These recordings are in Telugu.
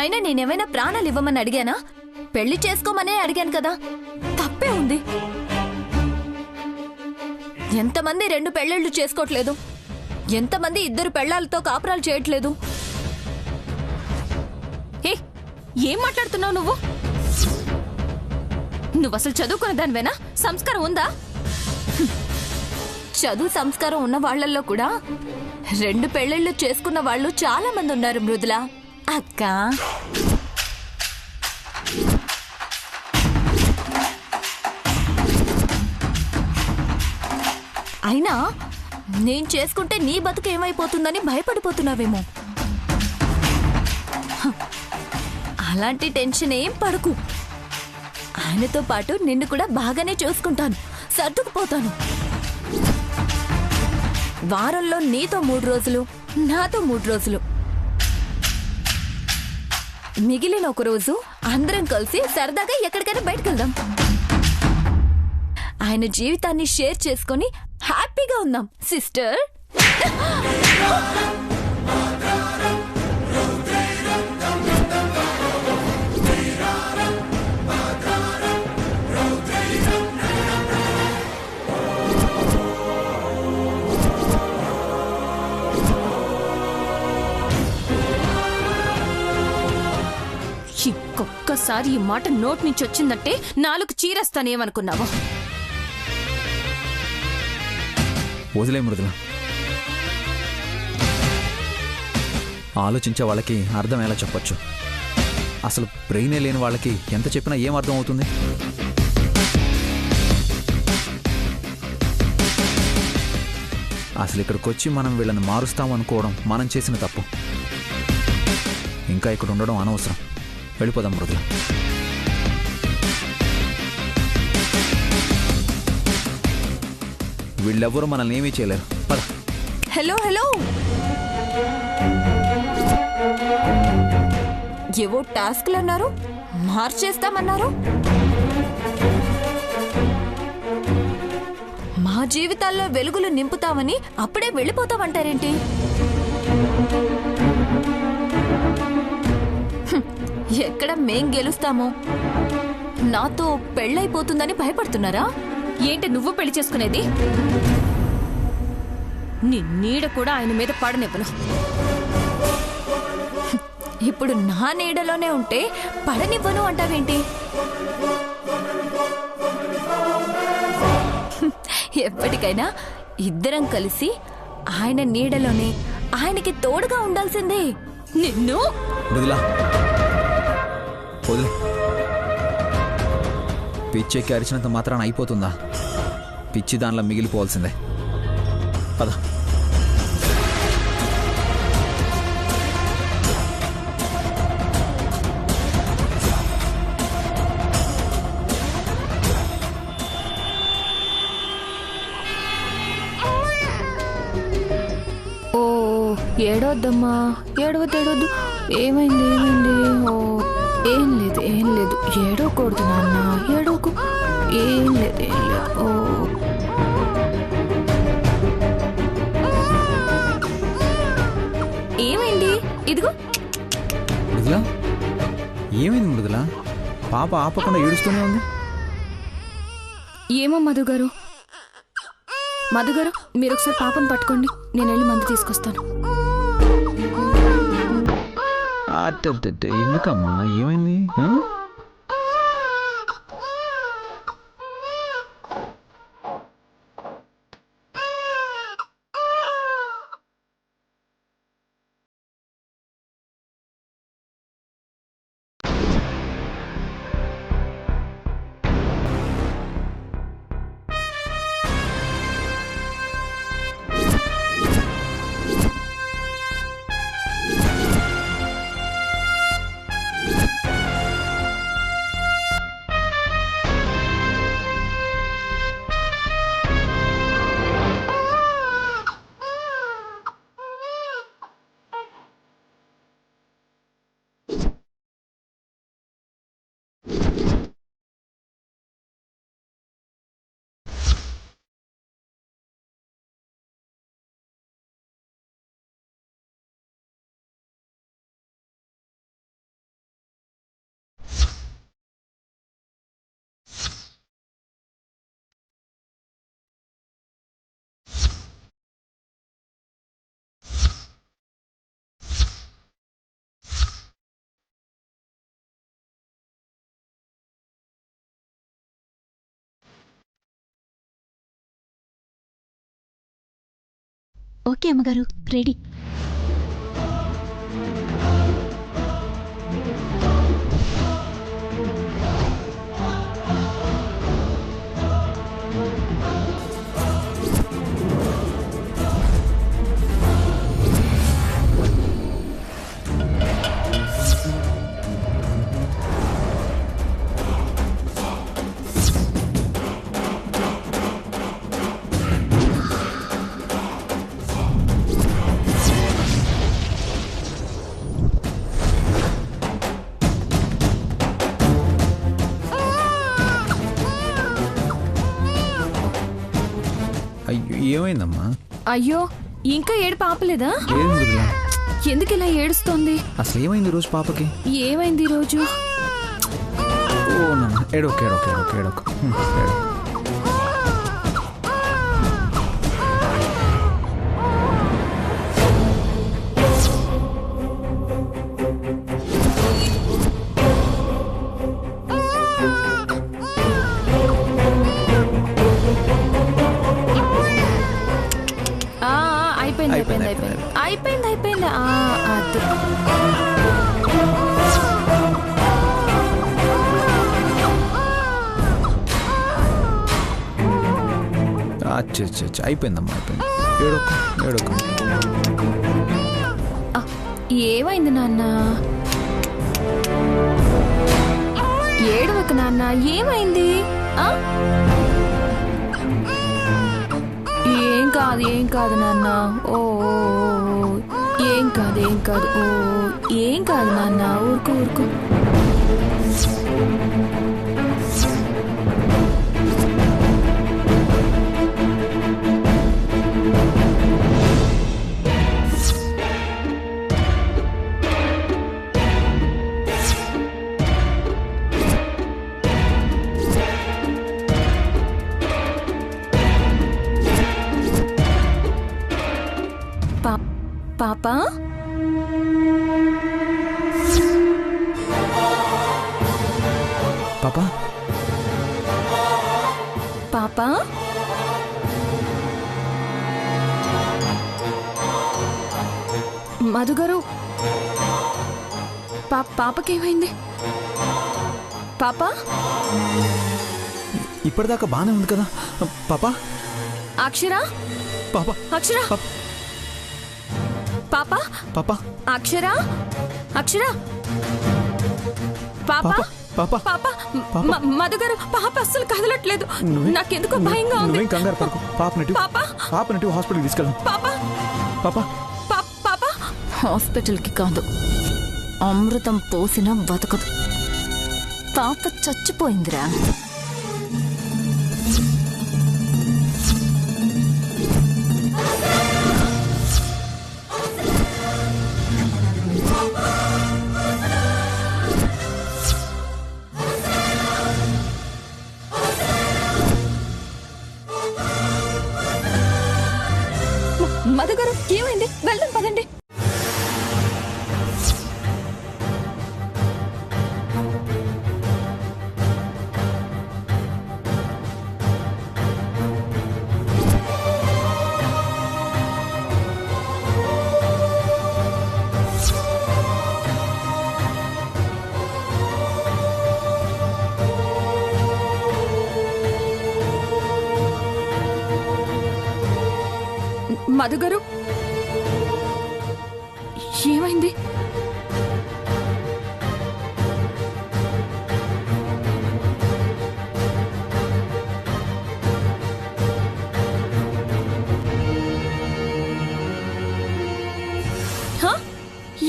అయినా నేనేమైనా ప్రాణాలు ఇవ్వమని అడిగానా? పెళ్లి చేసుకోమనే అడిగాను కదా, తప్పే ఉంది. ఎంతమంది 2 పెళ్లిళ్ళు చేసుకోవట్లేదు, ఎంతమంది 2 పెళ్లాలతో కాపురాలు చేయట్లేదు. ఏం మాట్లాడుతున్నావు నువ్వు? నువ్వు అసలు చదువుకున్న దానివేనా? సంస్కారం ఉందా? చదువు సంస్కారం ఉన్న వాళ్లలో కూడా 2 పెళ్లిళ్ళు చేసుకున్న వాళ్ళు చాలా మంది ఉన్నారు మృదుల అక్క. అయినా నేను చేసుకుంటే నీ బతుకు ఏమైపోతుందని భయపడిపోతున్నావేమో. అలాంటి టెన్షన్ ఏం పడకు. ఆయనతో పాటు నిన్ను కూడా బాగానే చూసుకుంటాను, సర్దుకుపోతాను. వారంలో నీతో 3 రోజులు, నాతో 3 రోజులు, మిగిలిన 1 రోజు అందరం కలిసి సరదాగా ఎక్కడికైనా బయటకు వెళ్దాం. ఆయన జీవితాన్ని షేర్ చేసుకొని హ్యాపీగా ఉందాం సిస్టర్. ఇంకొక్కసారి ఈ మాట నోట్ నుంచి వచ్చిందంటే 4 చీరేస్తానేమనుకున్నావా? వదిలే మృదుల. ఆలోచించే వాళ్ళకి అర్థం ఎలా చెప్పొచ్చు? అసలు బ్రెయినే లేని వాళ్ళకి ఎంత చెప్పినా ఏం అర్థం అవుతుంది? అసలు ఇక్కడికి వచ్చి మనం వీళ్ళని మారుస్తాం అనుకోవడం మనం చేసిన తప్పు. ఇంకా ఇక్కడ ఉండడం అనవసరం. వెళ్ళిపోదాం మృదుల. వీళ్ళెవ్వరూ మనల్ని ఏమీ చేయలేరు. పద. హలో హలో, ఏవో టాస్క్లు అన్నారు, మార్చేస్తామన్నారు. మా జీవితాల్లో వెలుగులు నింపుతామని అప్పుడే వెళ్ళిపోతామంటారేంటి? ఎక్కడ మేం గెలుస్తామో, నాతో పెళ్ళైపోతుందని భయపడుతున్నారా ఏంటి? నువ్వు పెళ్లి చేసుకునేది? నీ నీడ కూడా ఆయన మీద పడనివ్వను. ఇప్పుడు నా నీడలోనే ఉంటే పడనివ్వను అంటావేంటి? ఎప్పటికైనా ఇద్దరం కలిసి ఆయన నీడలోనే ఆయనకి తోడుగా ఉండాల్సిందే. నిన్ను పిచ్చెక్కి అరిచినంత మాత్రాన అయిపోతుందా? పిచ్చి దానిలో మిగిలిపోవాల్సిందే. పద. ఓ ఏడవద్దమ్మా, ఏడవద్దు. ఏమైంది? ఓ ఏం లేదు. ఏడవకూడదు నాన్న, ఏడవకు. ఏం లేదు. ఓ ఏమైంది? ఇదిగో. మృదుల, ఏమైంది మృదుల? పాప ఆపకుండా ఏడుస్తూనే ఉంది. ఏమో మధుగారు, మీరు ఒకసారి పాపను పట్టుకోండి, నేను వెళ్ళి మందు తీసుకొస్తాను. ఎందుకమ్మా? ఏమైంది? ఓకే అమ్మగారు, రెడీ. అయ్యో ఏమైందమ్మా? అయ్యో ఇంకా ఏడు పాపలేదా? లేదు మృదుల. ఎందుకు ఇలా ఏడుస్తోంది? అసలు ఏమైంది రోజు పాపకి? ఏమైంది ఈ రోజు? ఓ నాన్న, ఏడోక ఏడోక ఏడోక ఏడోక ఏడో. అయిపోయింది అయిపోయింది అయిపోయింది. అది అయిపోయిందమ్మా, అయిపోయింది. ఏడోక ఏడోక. ఏమైంది నాన్న? ఏడవకు నాన్న, ఏమైంది? ఏం కాదు నాన్న. ఓ ఏం కాదు ఓ ఏం కాదు నాన్న, ఊరుకో ఊరుకో. పాపా పాపా పాపా మధుగారు, పాపకేమైంది? పాపా ఇప్పటిదాకా బానే ఉంది కదా పాపా? అక్షర పాపా అక్షర పాపా పాపా అక్షర అక్షర పాపా పాపా పాపా మధుగారు, పాప అస్సలు కదలట్లేదు. నాకెందుకో భయంగా ఉంది. కంగారు పడుకో. పాపనటి హాస్పిటల్కి తీసుకెళ్ళాం. పాపా పాపా పాపా హాస్పిటల్కి కాదు, అమృతం పోసినా బతకదు. పాప చచ్చిపోయిందిరా. మధుగారు ఏమైంది? వెళ్దాం పదండి. మధుగారు ఏమైంది?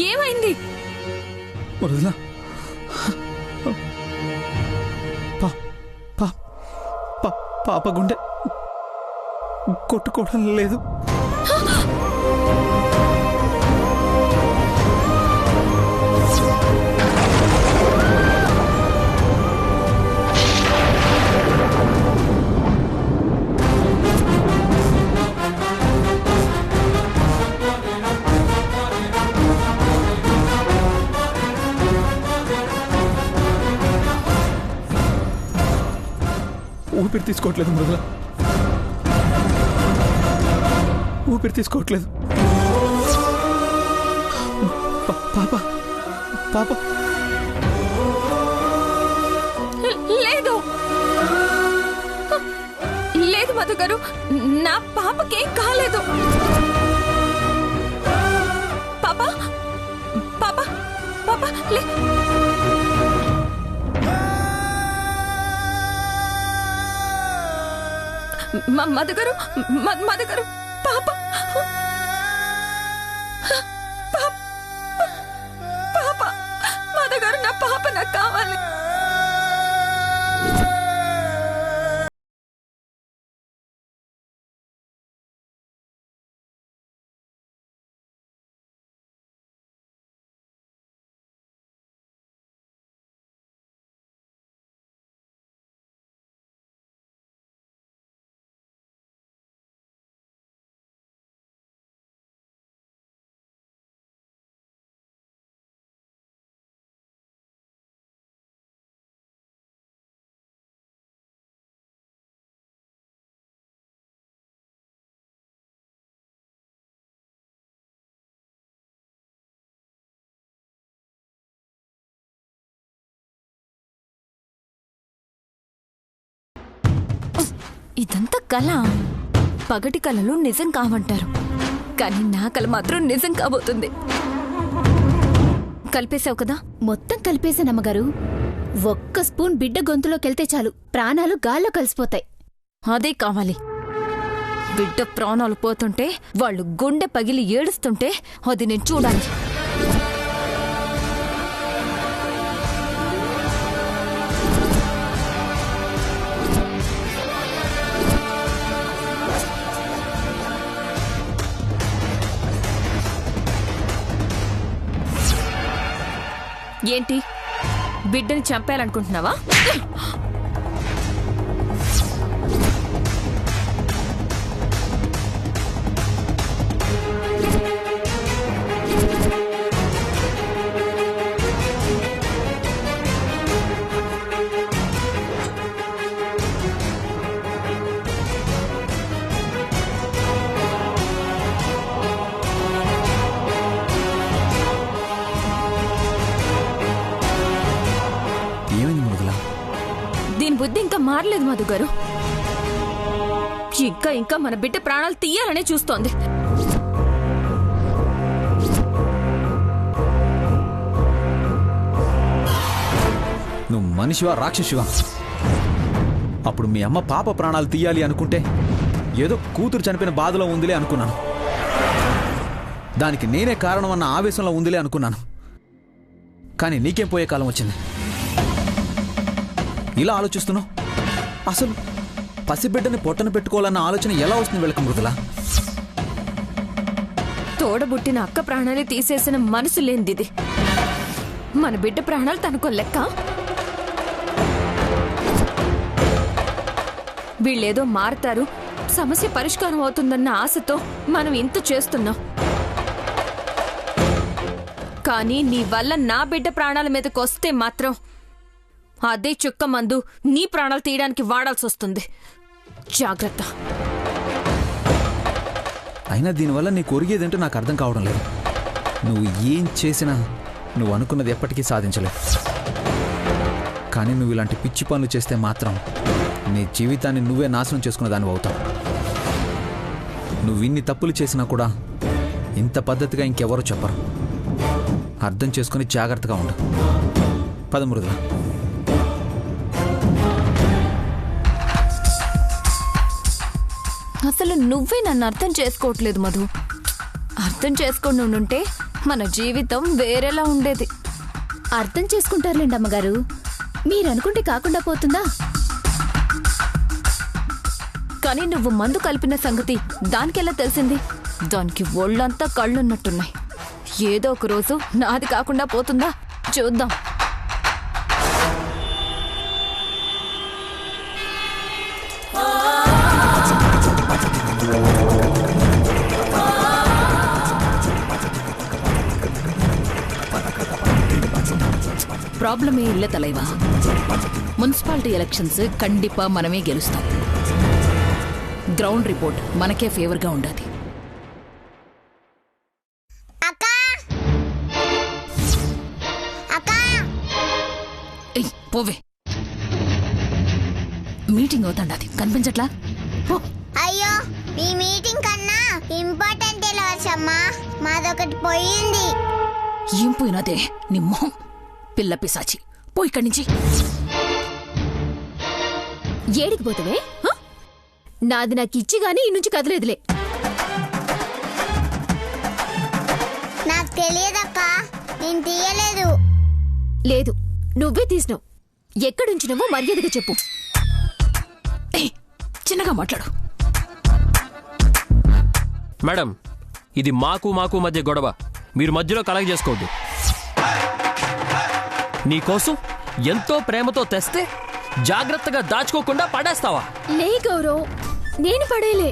ఏమైంది? మృదుల, పాప గుండె కొట్టుకోవడం లేదు. ఊపిరి తీసుకోవట్లేదు మృదుల. ఊపిరి తీసుకోవట్లేదు. పాప పాప లేదు లేదు మధు గారు, నా పాపకేం కాలేదు. పాప పాప పాప లే. మధు గారు, మధు గారు, పాప పాప మధు గారు, నా పాప నాకు కావాలి. ఇదంతా కళ. పగటి కళలు నిజం కావంటారు, కానీ నా కళ మాత్రం నిజం కాబోతుంది. కలిపేశావు కదా? మొత్తం కలిపేశానమ్మగారు. ఒక్క స్పూన్ బిడ్డ గొంతులోకెళ్తే చాలు, ప్రాణాలు గాల్లో కలిసిపోతాయి. అదే కావాలి. బిడ్డ ప్రాణాలు పోతుంటే, వాళ్ళు గుండె పగిలి ఏడుస్తుంటే అది నేను చూడాలి. ఏంటి, బిడ్డని చంపేయాలనుకుంటున్నావా? బుద్ధి ఇంకా మారలేదు మధు గారు. ఇంకా ఇంకా మన బిడ్డ ప్రాణాలు తీయాలనే చూస్తోంది. నువ్వు మనిషివా రాక్షసివా? అప్పుడు మీ అమ్మ పాప ప్రాణాలు తీయాలి అనుకుంటే ఏదో కూతురు చనిపోయిన బాధలో ఉందిలే అనుకున్నాను. దానికి నేనే కారణం అన్న ఆవేశంలో ఉందిలే అనుకున్నాను. కానీ నీకేం పోయే కాలం వచ్చింది. ఇలా ఆలోచిస్తున్నావు? అసలు పసిబిడ్డని పొట్టన పెట్టుకోవాలన్న ఆలోచన ఎలా వస్తుంది వీళ్ళకి మృదుల? తోడబుట్టిన అక్క ప్రాణాలు తీసేసిన మనసు లేనిది. మన బిడ్డ ప్రాణాలు తనకో లెక్క. వీళ్ళేదో మారతారు, సమస్య పరిష్కారం అవుతుందన్న ఆశతో మనం ఇంత చేస్తున్నాం. కానీ నీ వల్ల నా బిడ్డ ప్రాణాల మీదకి వస్తే మాత్రం అదే చుక్క మందు నీ ప్రాణాలు తీయడానికి వాడాల్సి వస్తుంది. జాగ్రత్త. అయినా దీనివల్ల నీకు ఒరిగేదంటూ నాకు అర్థం కావడం లేదు. నువ్వు ఏం చేసినా నువ్వు అనుకున్నది ఎప్పటికీ సాధించలేవు. కానీ నువ్వు ఇలాంటి పిచ్చి పనులు చేస్తే మాత్రం నీ జీవితాన్ని నువ్వే నాశనం చేసుకున్న దానివి అవుతావు. నువ్వు ఇన్ని తప్పులు చేసినా కూడా ఇంత పద్ధతిగా ఇంకెవరూ చెప్పరు. అర్థం చేసుకుని జాగ్రత్తగా ఉండు. పద మృదుల. అసలు నువ్వే నన్ను అర్థం చేసుకోవట్లేదు మధు. అర్థం చేసుకుని ఉంటే మన జీవితం వేరేలా ఉండేది. అర్థం చేసుకుంటారులేండి అమ్మగారు. మీరనుకుంటే కాకుండా పోతుందా? కానీ నువ్వు మందు కలిపిన సంగతి దానికెలా తెలిసింది? దానికి ఒళ్ళంతా కళ్ళున్నట్టున్నాయి. ఏదో ఒక రోజు నాది కాకుండా పోతుందా? చూద్దాం. ப்ராப்ளமே இல்ல தலைவா. మున్సిపాలిటీ ఎలక్షన్స్ కండిపా మనమే గెలుస్తాం. గ్రౌండ్ రిపోర్ట్ మనకే ఫేవర్గా ఉండాలి. ఏయ్ పోవే, మీటింగ్ అవుతాండది కనిపించట్లా? పో. అయ్యో, మీ మీటింగ్ కన్నా ఇంపార్టెంట్ వచ్చమ్మా, మాదొకటి పోయింది. ఏం పోయినదే నీ మొహం, పిల్ల పిశాచి, పో ఇక్కడి నుంచి. ఏడికి పోతావే? హ? నాది నాకు ఇచ్చి గానీ ఈ నుంచి కదలేదులే. నాకు తెలియదక్క, నేను తీయలేదు. లేదు, నువ్వే తీసినావు. ఎక్కడుంచినావో మర్యాదగా చెప్పు. ఏయ్, చిన్నగా మాట్లాడు. మేడం, ఇది మాకు మధ్య గొడవ, మీరు మధ్యలో కలగ చేసుకోవద్దు. నీకోసం ఎంతో ప్రేమతో తెస్తే జాగ్రత్తగా దాచుకోకుండా పడేస్తావా? లే గౌరవ్, నేను పడేలే.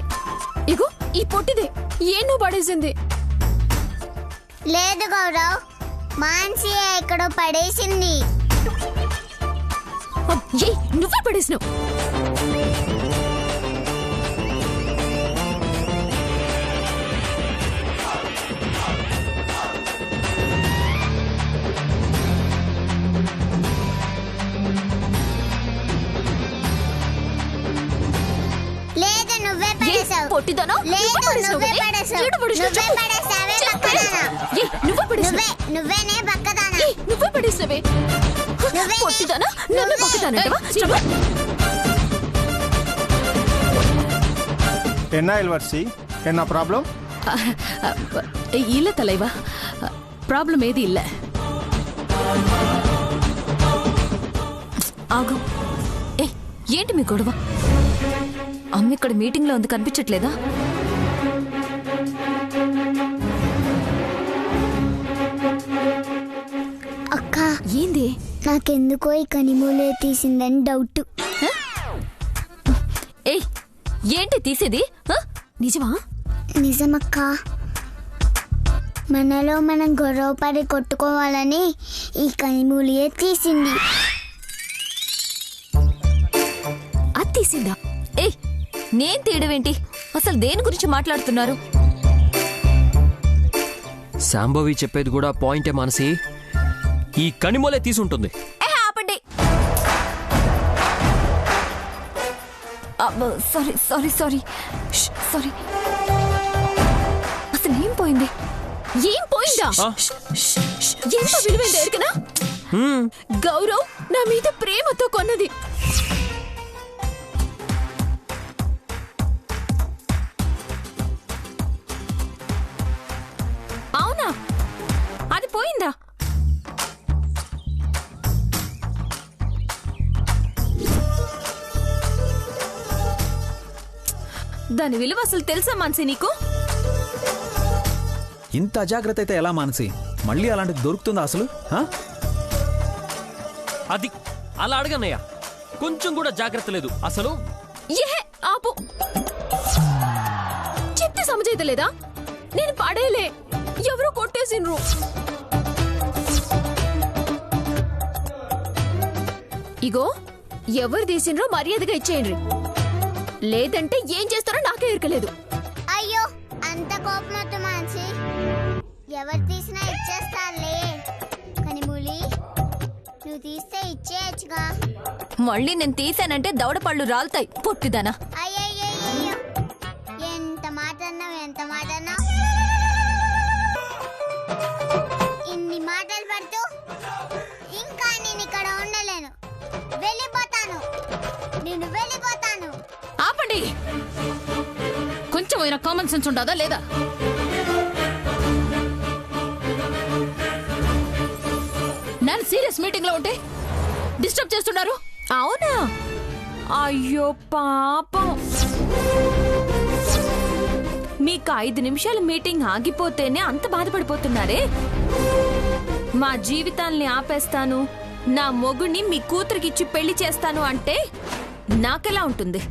ఇగో ఈ పొట్టిదే ఏన్నో పడేసింది. లేదు గౌరవ్, మాన్సి ఎక్కడో పడేసింది. ఏయ్, నువ్వే పడేసినావు. లేదు, నువ్వే పడేసావు. పొట్టిదనా? లేదు, నువ్వే పడేసావు నువ్వే కదే? పడేసావు. ఏడు పడేసినావు నువ్వే చెప్పు. పడేసావే చెప్పు. పక్కదానా. ఏయ్, నువ్వే పడేసినావు. నువ్వేనే పక్కదానా. ఏయ్, నువ్వే పడేసినవే. నువ్వే. పొట్టిదనా? నన్ను నువ్వే. పక్కదానంటవా? చెప్పు. என்ன இளவரசி, என்ன ப்ராப்ளம்? இல்ல தலைவா, ప్రాబ్లం ఏది இல்ல. ఆగు. ఏ ఏంటి మీ గొడవ? అమ్మ ఇక్కడ మీటింగ్ లో ఉంది, కనిపించట్లేదా? అక్క, ఏంది? నాకెందుకో ఈ కనిమూలే తీసిందని డౌట్. ఏయ్ ఏంటి తీసేది? హ? నిజమా? నిజమక్క, మనలో మనం గొడవ పడి కొట్టుకోవాలని ఈ కనిమూలియే తీసింది. అది తీసిందా? ఏయ్ నేను తీయడమేంటి? అసలు దేని గురించి మాట్లాడుతున్నారు? శాంభవి చెప్పేది కూడా పాయింటే మానసి, ఈ కనిమూలే తీసుంటుంది. ఏ ఆపండి. Sorry sorry sorry sorry. అసలు ఏం పోయింది? ఏం పోయిందా? ఆ? ఎంత విలువైంది ఎరికనా? గౌరవ్ నా మీద ప్రేమతో కొన్నది. అవునా? అది పోయిందా? దాని విలువ అసలు తెలుసా మాన్సి నీకు? ఇంత అజాగ్రత్త అయితే ఎలా మానసి? మళ్ళీ అలాంటిది దొరుకుతుందా అసలు? హా? అది అలా అడగన్నయ్యా, కొంచెం కూడా జాగ్రత్త లేదు అసలు. ఏ ఆపు, చెప్తే సమజైతలేదా? నేను పడేలే, ఎవరో కొట్టేసిన్రు. ఇగో ఎవరు తీసినరో మర్యాదగా ఇచ్చేయండి, లేదంటే ఏం చేస్తారో నాకే ఎరకలేదు. అయ్యో, అంత కోపమొద్దు మాన్సి, ఎవరు తీసినా ఇచ్చేస్తాలే. కనిమూలి, నువ్వు తీస్తే ఇచ్చేయచ్చుగా. మళ్ళీ నేను తీసానంటే దవడపళ్ళు రాలుతాయి పొట్టిదనా. అయ్యయ్యో, ఎంత మాట అన్నావు, ఎంత మాట అన్నావు. ఇన్ని మాటలు పడుతూ ఇంకా నేను ఇక్కడ ఉండలేను, వెళ్ళిపోతాను. నేను వెళ్ళిపోతాను. ఆపండి, కొంచెం అయినా కామన్ సెన్స్ ఉండదా లేదా? నేను సీరియస్ మీటింగ్ లో ఉంటే డిస్టర్బ్ చేస్తున్నారు. అవునా? అయ్యో పాపం. మీకు 5 నిమిషాల మీటింగ్ ఆగిపోతేనే అంత బాధపడిపోతున్నారే. మా జీవితాల్ని ఆపేస్తాను, నా మొగుడిని మీ కూతురికిచ్చి పెళ్లి చేస్తాను అంటే నాకెలా ఉంటుంది?